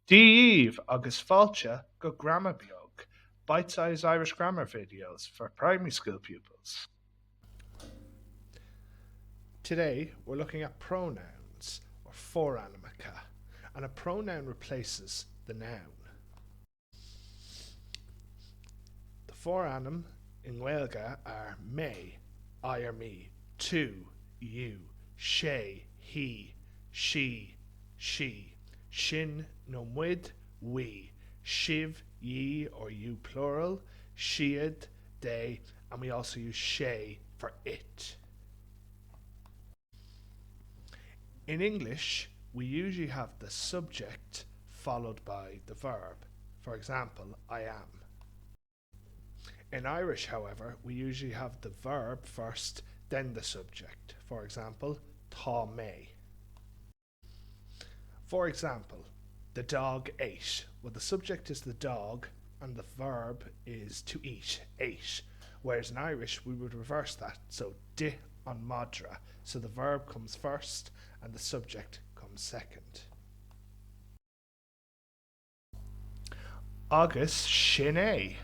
Díomh agus fáilte go Gramabeag, bite-sized Irish grammar videos for primary school pupils. Today we're looking at pronouns, or Forainm, and a pronoun replaces the noun. The Forainm in Gaeilge are me, I or me, tú, you, sé, he, she, sin no muid, we, siv, ye or you plural, siad, they, and we also use sé for it. In English, we usually have the subject followed by the verb. For example, I am. In Irish, however, we usually have the verb first, then the subject. For example, tá mé. For example, the dog ate. Well, the subject is the dog and the verb is to eat, ate. Whereas in Irish, we would reverse that. So, di on madra. So the verb comes first and the subject comes second. Agus sin é.